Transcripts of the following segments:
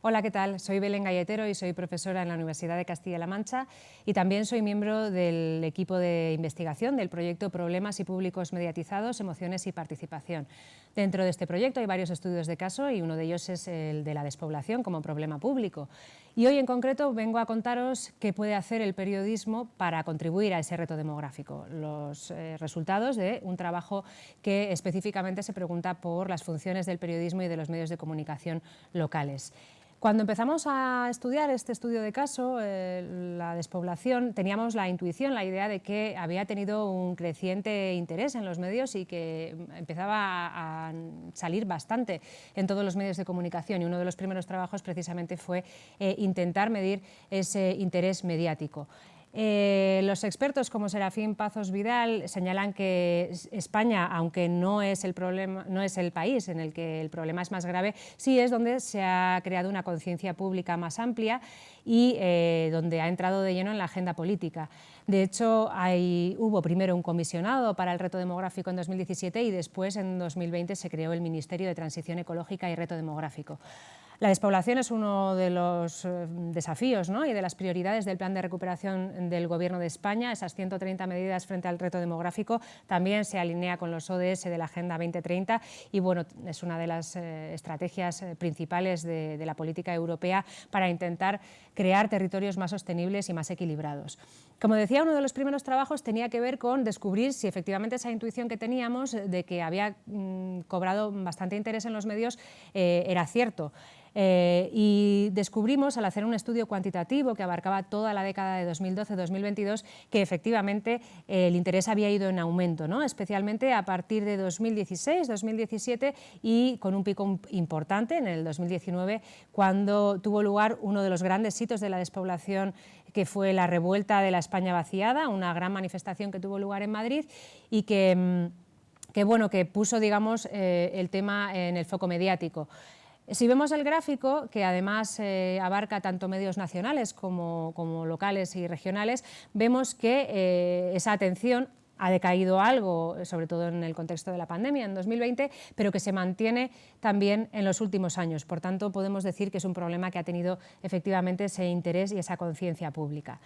Hola, ¿qué tal? Soy Belén Galletero y soy profesora en la Universidad de Castilla-La Mancha y también soy miembro del equipo de investigación del proyecto Problemas y Públicos Mediatizados, Emociones y Participación. Dentro de este proyecto hay varios estudios de caso y uno de ellos es el de la despoblación como problema público. Y hoy en concreto vengo a contaros qué puede hacer el periodismo para contribuir a ese reto demográfico, los resultados de un trabajo que específicamente se pregunta por las funciones del periodismo y de los medios de comunicación locales. Cuando empezamos a estudiar este estudio de caso, la despoblación, teníamos la intuición, la idea de que había tenido un creciente interés en los medios y que empezaba a salir bastante en todos los medios de comunicación, y uno de los primeros trabajos precisamente fue intentar medir ese interés mediático. Los expertos como Serafín Pazos Vidal señalan que España, aunque no es el país en el que el problema es más grave, sí es donde se ha creado una conciencia pública más amplia y donde ha entrado de lleno en la agenda política. De hecho, hubo primero un comisionado para el reto demográfico en 2017 y después, en 2020, se creó el Ministerio de Transición Ecológica y Reto Demográfico. La despoblación es uno de los desafíos, ¿no?, y de las prioridades del Plan de Recuperación del Gobierno de España. Esas 130 medidas frente al reto demográfico también se alinea con los ODS de la Agenda 2030 y bueno, es una de las estrategias principales de la política europea para intentar crear territorios más sostenibles y más equilibrados. Como decía, uno de los primeros trabajos tenía que ver con descubrir si efectivamente esa intuición que teníamos de que había cobrado bastante interés en los medios era cierto. Y descubrimos, al hacer un estudio cuantitativo que abarcaba toda la década de 2012-2022, que efectivamente el interés había ido en aumento, ¿no?, especialmente a partir de 2016-2017 y con un pico importante en el 2019, cuando tuvo lugar uno de los grandes hitos de la despoblación, que fue la revuelta de la España vaciada, una gran manifestación que tuvo lugar en Madrid y que puso, digamos, el tema en el foco mediático. Si vemos el gráfico, que además abarca tanto medios nacionales como locales y regionales, vemos que esa atención ha decaído algo, sobre todo en el contexto de la pandemia en 2020, pero que se mantiene también en los últimos años. Por tanto, podemos decir que es un problema que ha tenido efectivamente ese interés y esa conciencia pública.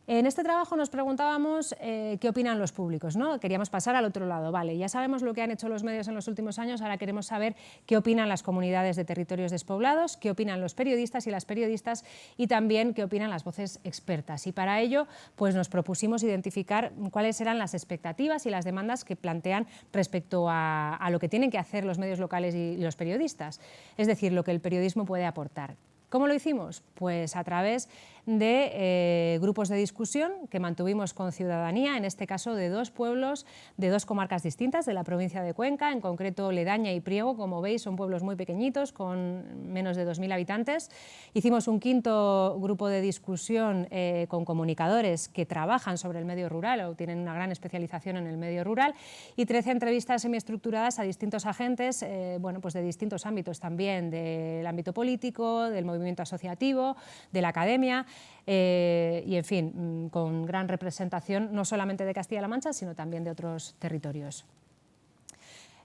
En este trabajo nos preguntábamos qué opinan los públicos, ¿no? Queríamos pasar al otro lado. Vale, ya sabemos lo que han hecho los medios en los últimos años, ahora queremos saber qué opinan las comunidades de territorios despoblados, qué opinan los periodistas y las periodistas y también qué opinan las voces expertas. Y para ello pues nos propusimos identificar cuáles eran las expectativas y las demandas que plantean respecto a lo que tienen que hacer los medios locales y los periodistas, es decir, lo que el periodismo puede aportar. ¿Cómo lo hicimos? Pues a través de grupos de discusión que mantuvimos con ciudadanía, en este caso de dos pueblos, de dos comarcas distintas de la provincia de Cuenca, en concreto Ledaña y Priego. Como veis, son pueblos muy pequeñitos, con menos de 2000 habitantes. Hicimos un quinto grupo de discusión con comunicadores que trabajan sobre el medio rural o tienen una gran especialización en el medio rural, y 13 entrevistas semiestructuradas a distintos agentes, pues de distintos ámbitos también, del ámbito político, del movimiento asociativo, de la academia, y en fin, con gran representación no solamente de Castilla-La Mancha, sino también de otros territorios.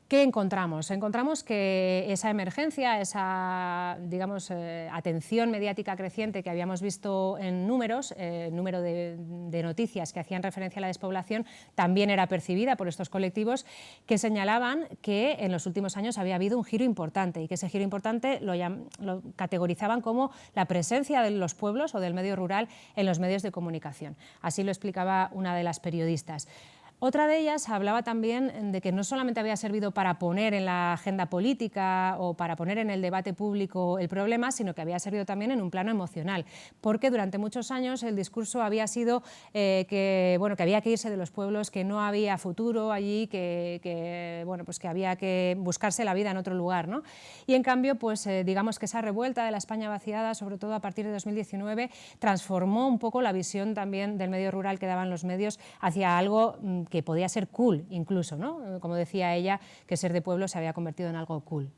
¿Qué encontramos? Encontramos que esa emergencia, esa, digamos, atención mediática creciente que habíamos visto en números, número de noticias que hacían referencia a la despoblación, también era percibida por estos colectivos que señalaban que en los últimos años había habido un giro importante y que ese giro importante lo categorizaban como la presencia de los pueblos o del medio rural en los medios de comunicación. Así lo explicaba una de las periodistas. Otra de ellas hablaba también de que no solamente había servido para poner en la agenda política o para poner en el debate público el problema, sino que había servido también en un plano emocional, porque durante muchos años el discurso había sido que había que irse de los pueblos, que no había futuro allí, que había que buscarse la vida en otro lugar, ¿no? Y en cambio, pues digamos que esa revuelta de la España vaciada, sobre todo a partir de 2019, transformó un poco la visión también del medio rural que daban los medios hacia algo que podía ser cool incluso, ¿no? Como decía ella, que ser de pueblo se había convertido en algo cool.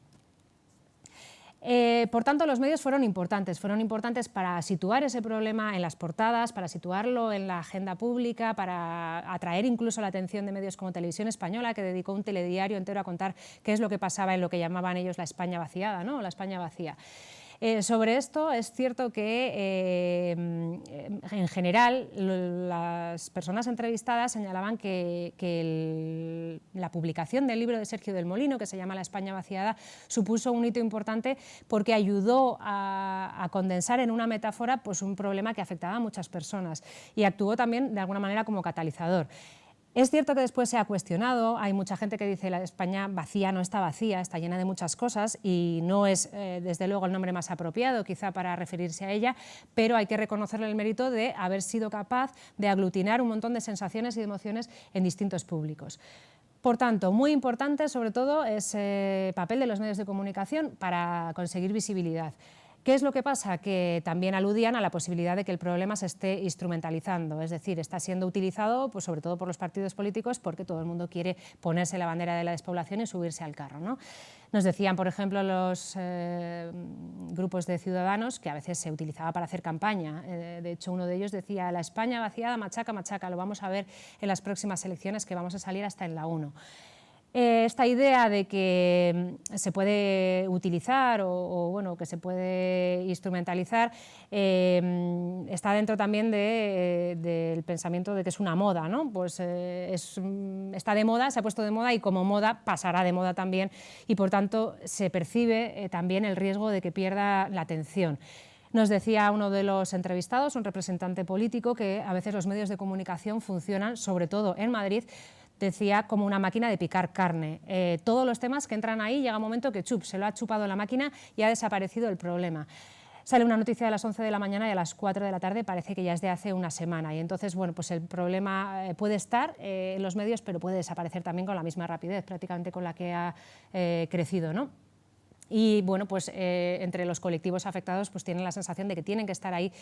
Por tanto, los medios fueron importantes para situar ese problema en las portadas, para situarlo en la agenda pública, para atraer incluso la atención de medios como Televisión Española, que dedicó un telediario entero a contar qué es lo que pasaba en lo que llamaban ellos la España vaciada, ¿no? O la España vacía. Sobre esto es cierto que en general las personas entrevistadas señalaban que la publicación del libro de Sergio del Molino, que se llama La España vaciada, supuso un hito importante porque ayudó a condensar en una metáfora pues, un problema que afectaba a muchas personas y actuó también de alguna manera como catalizador. Es cierto que después se ha cuestionado, hay mucha gente que dice la España vacía no está vacía, está llena de muchas cosas y no es desde luego el nombre más apropiado quizá para referirse a ella, pero hay que reconocerle el mérito de haber sido capaz de aglutinar un montón de sensaciones y de emociones en distintos públicos. Por tanto, muy importante sobre todo ese papel de los medios de comunicación para conseguir visibilidad. ¿Qué es lo que pasa? Que también aludían a la posibilidad de que el problema se esté instrumentalizando, es decir, está siendo utilizado pues, sobre todo por los partidos políticos porque todo el mundo quiere ponerse la bandera de la despoblación y subirse al carro, ¿no? Nos decían, por ejemplo, los grupos de ciudadanos que a veces se utilizaba para hacer campaña. De hecho, uno de ellos decía, la España vaciada, machaca, machaca, lo vamos a ver en las próximas elecciones que vamos a salir hasta en la 1. Esta idea de que se puede utilizar o bueno, que se puede instrumentalizar está dentro también del pensamiento de que es una moda, ¿no? Pues está de moda, se ha puesto de moda y como moda pasará de moda también y por tanto se percibe también el riesgo de que pierda la atención. Nos decía uno de los entrevistados, un representante político, que a veces los medios de comunicación funcionan, sobre todo en Madrid, decía, como una máquina de picar carne. Todos los temas que entran ahí, llega un momento que se lo ha chupado la máquina y ha desaparecido el problema. Sale una noticia a las 11 de la mañana y a las 4 de la tarde parece que ya es de hace una semana. Y entonces, bueno, pues el problema puede estar en los medios, pero puede desaparecer también con la misma rapidez, prácticamente con la que ha crecido, ¿no? Y bueno, pues entre los colectivos afectados pues tienen la sensación de que tienen que estar ahí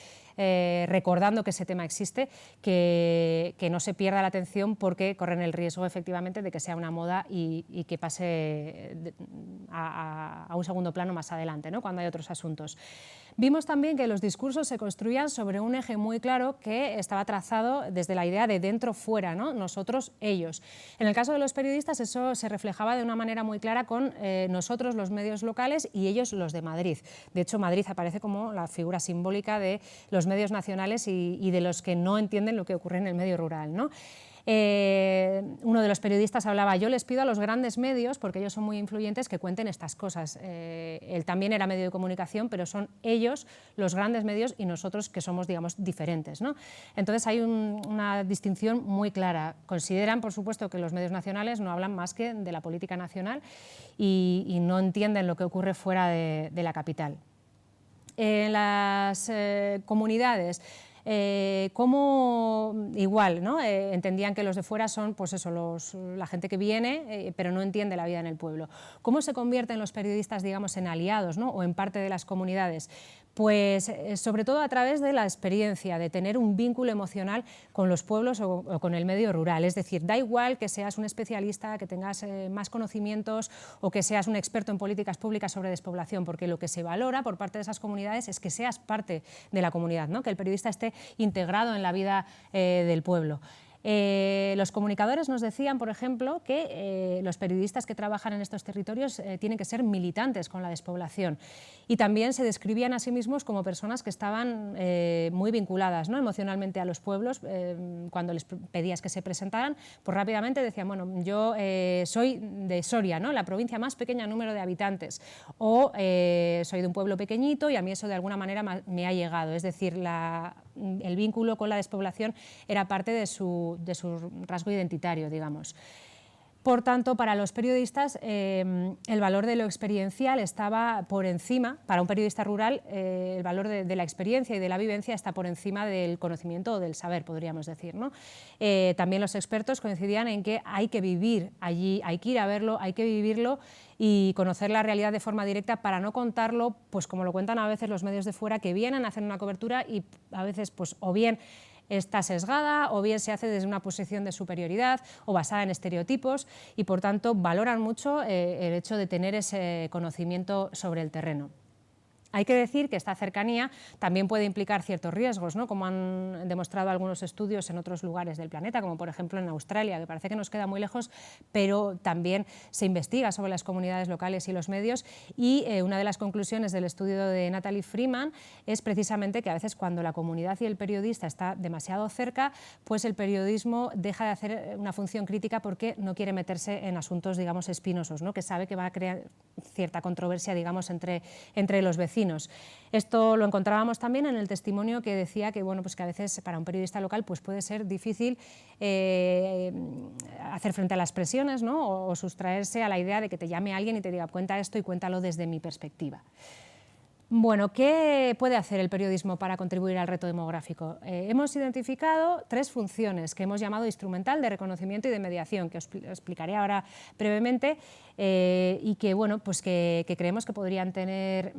recordando que ese tema existe, que no se pierda la atención porque corren el riesgo efectivamente de que sea una moda y que pase a un segundo plano más adelante, ¿no? Cuando hay otros asuntos. Vimos también que los discursos se construían sobre un eje muy claro que estaba trazado desde la idea de dentro fuera, ¿no? Nosotros, ellos. En el caso de los periodistas eso se reflejaba de una manera muy clara con nosotros, los medios locales, y ellos, los de Madrid. De hecho, Madrid aparece como la figura simbólica de los medios nacionales y de los que no entienden lo que ocurre en el medio rural, ¿no? Uno de los periodistas hablaba, yo les pido a los grandes medios, porque ellos son muy influyentes, que cuenten estas cosas. Él también era medio de comunicación, pero son ellos los grandes medios y nosotros que somos, digamos, diferentes, ¿no? Entonces hay una distinción muy clara. Consideran, por supuesto, que los medios nacionales no hablan más que de la política nacional y no entienden lo que ocurre fuera de la capital. En las comunidades, como igual, ¿no? Entendían que los de fuera son pues eso, la gente que viene, pero no entiende la vida en el pueblo. ¿Cómo se convierten los periodistas, digamos, en aliados, ¿no? O en parte de las comunidades? Pues sobre todo a través de la experiencia, de tener un vínculo emocional con los pueblos o con el medio rural. Es decir, da igual que seas un especialista, que tengas más conocimientos o que seas un experto en políticas públicas sobre despoblación, porque lo que se valora por parte de esas comunidades es que seas parte de la comunidad, ¿no? Que el periodista esté integrado en la vida del pueblo. Los comunicadores nos decían, por ejemplo, que los periodistas que trabajan en estos territorios tienen que ser militantes con la despoblación y también se describían a sí mismos como personas que estaban muy vinculadas, ¿no? Emocionalmente a los pueblos. Cuando les pedías que se presentaran, pues rápidamente decían, bueno, yo soy de Soria, ¿no? La provincia más pequeña en número de habitantes, o soy de un pueblo pequeñito y a mí eso de alguna manera me ha llegado, es decir, el vínculo con la despoblación era parte de su rasgo identitario, digamos. Por tanto, para los periodistas el valor de lo experiencial estaba por encima, para un periodista rural el valor de la experiencia y de la vivencia está por encima del conocimiento o del saber, podríamos decir, ¿no? También los expertos coincidían en que hay que vivir allí, hay que ir a verlo, hay que vivirlo y conocer la realidad de forma directa para no contarlo, pues como lo cuentan a veces los medios de fuera que vienen a hacer una cobertura y a veces pues o bien está sesgada o bien se hace desde una posición de superioridad o basada en estereotipos y por tanto valoran mucho el hecho de tener ese conocimiento sobre el terreno. Hay que decir que esta cercanía también puede implicar ciertos riesgos, ¿no? Como han demostrado algunos estudios en otros lugares del planeta, como por ejemplo en Australia, que parece que nos queda muy lejos, pero también se investiga sobre las comunidades locales y los medios, y una de las conclusiones del estudio de Natalie Freeman es precisamente que a veces cuando la comunidad y el periodista está demasiado cerca, pues el periodismo deja de hacer una función crítica porque no quiere meterse en asuntos, digamos, espinosos, ¿no? Que sabe que va a crear cierta controversia, digamos, entre los vecinos. Esto lo encontrábamos también en el testimonio que decía que, bueno, pues que a veces para un periodista local pues puede ser difícil hacer frente a las presiones, ¿no? o sustraerse a la idea de que te llame alguien y te diga cuenta esto y cuéntalo desde mi perspectiva. Bueno, ¿qué puede hacer el periodismo para contribuir al reto demográfico? Hemos identificado 3 funciones que hemos llamado instrumental, de reconocimiento y de mediación, que os explicaré ahora brevemente, y que, bueno, pues que creemos que podrían tener,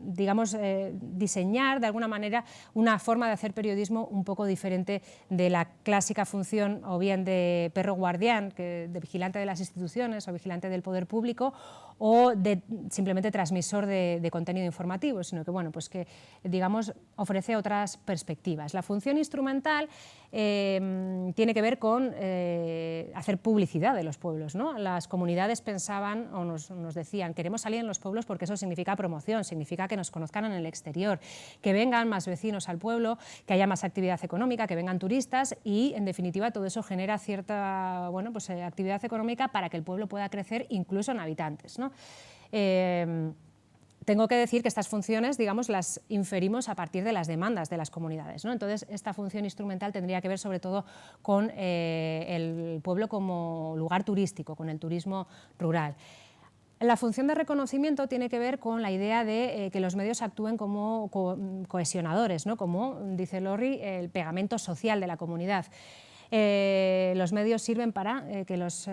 digamos, diseñar de alguna manera una forma de hacer periodismo un poco diferente de la clásica función o bien de perro guardián, de vigilante de las instituciones o vigilante del poder público, o de simplemente transmisor de contenido informativo, sino que, bueno, pues que, digamos, ofrece otras perspectivas. La función instrumental tiene que ver con hacer publicidad de los pueblos, ¿no? Las comunidades pensaban o nos decían, queremos salir en los pueblos porque eso significa promoción, significa que nos conozcan en el exterior, que vengan más vecinos al pueblo, que haya más actividad económica, que vengan turistas y, en definitiva, todo eso genera cierta, bueno, pues, actividad económica para que el pueblo pueda crecer incluso en habitantes, ¿no? Tengo que decir que estas funciones, digamos, las inferimos a partir de las demandas de las comunidades, ¿no? Entonces, esta función instrumental tendría que ver sobre todo con el pueblo como lugar turístico, con el turismo rural. La función de reconocimiento tiene que ver con la idea de que los medios actúen como cohesionadores, ¿no? Como dice Lorry, el pegamento social de la comunidad. Los medios sirven para que los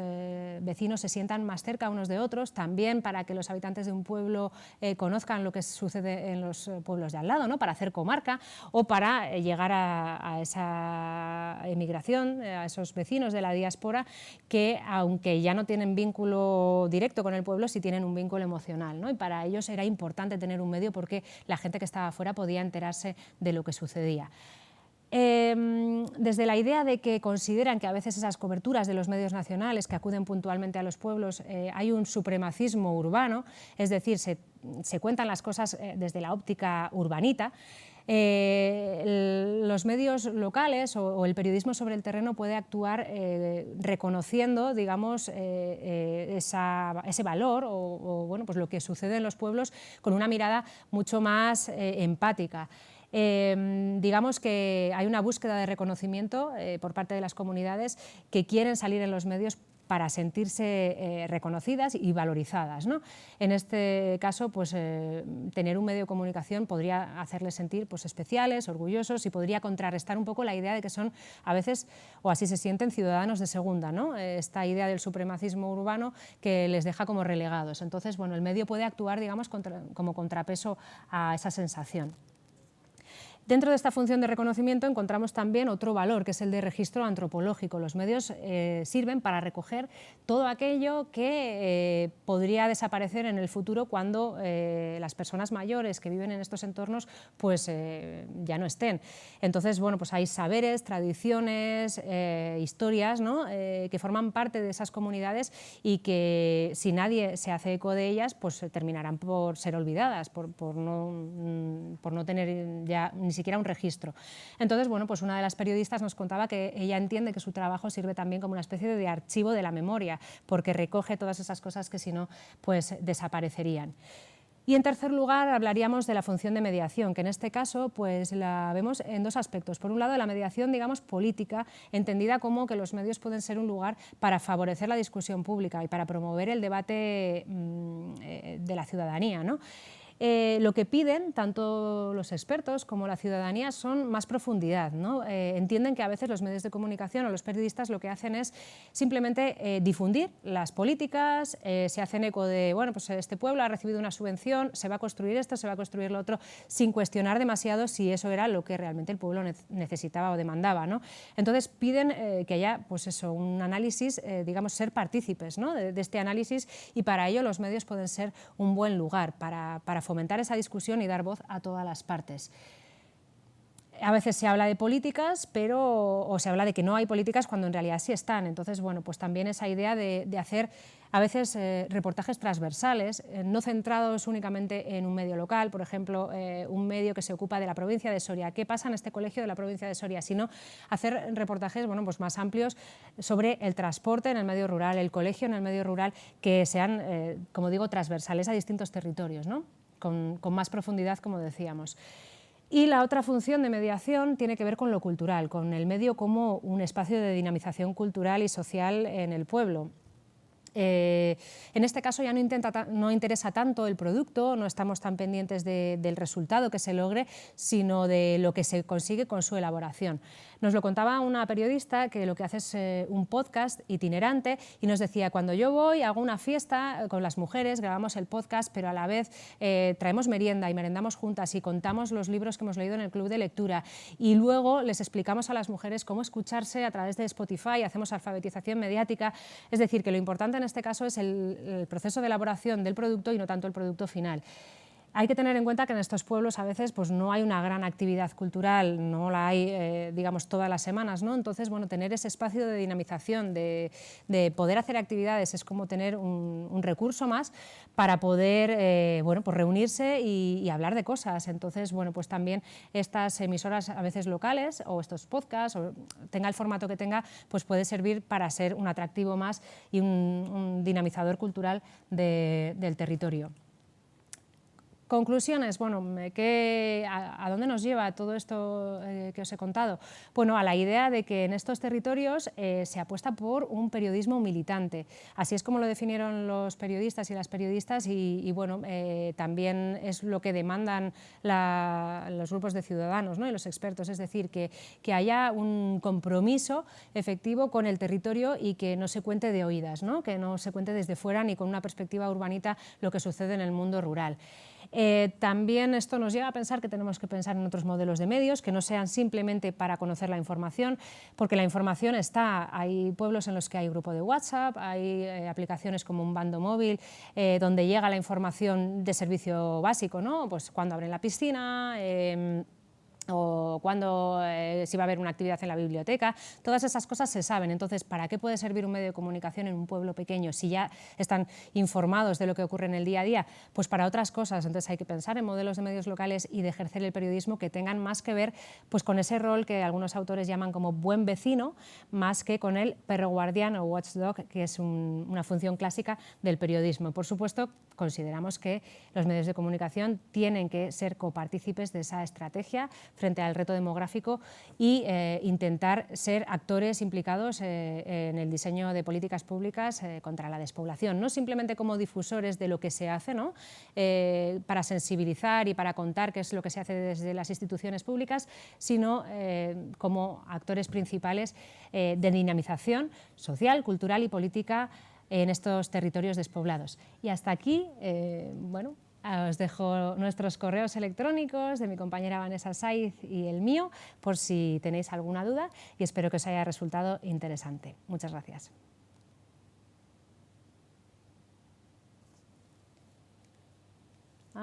vecinos se sientan más cerca unos de otros, también para que los habitantes de un pueblo conozcan lo que sucede en los pueblos de al lado, ¿no? Para hacer comarca o para llegar a esa emigración, a esos vecinos de la diáspora que, aunque ya no tienen vínculo directo con el pueblo, sí tienen un vínculo emocional, ¿no? Y para ellos era importante tener un medio porque la gente que estaba afuera podía enterarse de lo que sucedía. Desde la idea de que consideran que a veces esas coberturas de los medios nacionales que acuden puntualmente a los pueblos hay un supremacismo urbano, es decir, se cuentan las cosas desde la óptica urbanita. Los medios locales o el periodismo sobre el terreno puede actuar reconociendo, digamos, ese valor o bueno, pues lo que sucede en los pueblos con una mirada mucho más empática. Digamos que hay una búsqueda de reconocimiento por parte de las comunidades que quieren salir en los medios para sentirse reconocidas y valorizadas, ¿no? En este caso, pues, tener un medio de comunicación podría hacerles sentir, pues, especiales, orgullosos, y podría contrarrestar un poco la idea de que son a veces, o así se sienten, ciudadanos de segunda, ¿no? Esta idea del supremacismo urbano que les deja como relegados. Entonces, bueno, el medio puede actuar, digamos, como contrapeso a esa sensación. Dentro de esta función de reconocimiento encontramos también otro valor, que es el de registro antropológico. Los medios sirven para recoger todo aquello que podría desaparecer en el futuro cuando las personas mayores que viven en estos entornos pues, ya no estén. Entonces, bueno, pues hay saberes, tradiciones, historias, ¿no? Que forman parte de esas comunidades y que, si nadie se hace eco de ellas, pues terminarán por ser olvidadas, por no tener ya ni siquiera un registro. Entonces, bueno, pues una de las periodistas nos contaba que ella entiende que su trabajo sirve también como una especie de archivo de la memoria, porque recoge todas esas cosas que si no, pues desaparecerían. Y en tercer lugar hablaríamos de la función de mediación, que en este caso pues la vemos en 2 aspectos. Por un lado, la mediación, digamos, política, entendida como que los medios pueden ser un lugar para favorecer la discusión pública y para promover el debate de la ciudadanía, ¿no? Lo que piden tanto los expertos como la ciudadanía son más profundidad, ¿no? Entienden que a veces los medios de comunicación o los periodistas lo que hacen es simplemente difundir las políticas, se hacen eco de, bueno, pues este pueblo ha recibido una subvención, se va a construir esto, se va a construir lo otro, sin cuestionar demasiado si eso era lo que realmente el pueblo necesitaba o demandaba, ¿no? Entonces piden que haya, pues eso, un análisis, digamos, ser partícipes, ¿no? de este análisis, y para ello los medios pueden ser un buen lugar para fomentar esa discusión y dar voz a todas las partes. A veces se habla de políticas, o se habla de que no hay políticas cuando en realidad sí están. Entonces, bueno, pues también esa idea de hacer a veces reportajes transversales, no centrados únicamente en un medio local, por ejemplo, un medio que se ocupa de la provincia de Soria. ¿Qué pasa en este colegio de la provincia de Soria? Sino hacer reportajes, bueno, pues más amplios sobre el transporte en el medio rural, el colegio en el medio rural, que sean, como digo, transversales a distintos territorios, ¿no? Con más profundidad, como decíamos. Y la otra función de mediación tiene que ver con lo cultural, con el medio como un espacio de dinamización cultural y social en el pueblo. En este caso ya no interesa tanto el producto, no estamos tan pendientes del resultado que se logre, sino de lo que se consigue con su elaboración. Nos lo contaba una periodista que lo que hace es un podcast itinerante y nos decía, cuando yo voy, hago una fiesta con las mujeres, grabamos el podcast, pero a la vez traemos merienda y merendamos juntas y contamos los libros que hemos leído en el club de lectura y luego les explicamos a las mujeres cómo escucharse a través de Spotify, hacemos alfabetización mediática, es decir, que lo importante en este caso es el proceso de elaboración del producto y no tanto el producto final. Hay que tener en cuenta que en estos pueblos a veces pues, no hay una gran actividad cultural, no la hay digamos, todas las semanas, ¿no? Entonces, bueno, tener ese espacio de dinamización, de poder hacer actividades, es como tener un recurso más para poder bueno, pues reunirse y hablar de cosas. Entonces, bueno, pues también estas emisoras a veces locales o estos podcasts, o tenga el formato que tenga, pues puede servir para ser un atractivo más y un dinamizador cultural del territorio. Conclusiones, bueno, ¿a dónde nos lleva todo esto que os he contado? Bueno, a la idea de que en estos territorios se apuesta por un periodismo militante. Así es como lo definieron los periodistas y las periodistas y bueno, también es lo que demandan los grupos de ciudadanos, ¿no? Y los expertos, es decir, que haya un compromiso efectivo con el territorio y que no se cuente de oídas, ¿no? Que no se cuente desde fuera ni con una perspectiva urbanita lo que sucede en el mundo rural. También esto nos lleva a pensar que tenemos que pensar en otros modelos de medios que no sean simplemente para conocer la información, porque la información está, hay pueblos en los que hay grupo de WhatsApp, hay aplicaciones como un bando móvil donde llega la información de servicio básico, ¿no? Pues cuando abren la piscina, o cuando si va a haber una actividad en la biblioteca, todas esas cosas se saben. Entonces, ¿para qué puede servir un medio de comunicación en un pueblo pequeño si ya están informados de lo que ocurre en el día a día? Pues para otras cosas. Entonces hay que pensar en modelos de medios locales y de ejercer el periodismo que tengan más que ver pues, con ese rol que algunos autores llaman como buen vecino, más que con el perro guardián o watchdog, que es una función clásica del periodismo. Por supuesto, consideramos que los medios de comunicación tienen que ser copartícipes de esa estrategia frente al reto demográfico y intentar ser actores implicados en el diseño de políticas públicas contra la despoblación, no simplemente como difusores de lo que se hace, ¿no? Para sensibilizar y para contar qué es lo que se hace desde las instituciones públicas, sino como actores principales de dinamización social, cultural y política en estos territorios despoblados. Y hasta aquí, bueno, os dejo nuestros correos electrónicos de mi compañera Vanessa Saiz y el mío, por si tenéis alguna duda, y espero que os haya resultado interesante. Muchas gracias.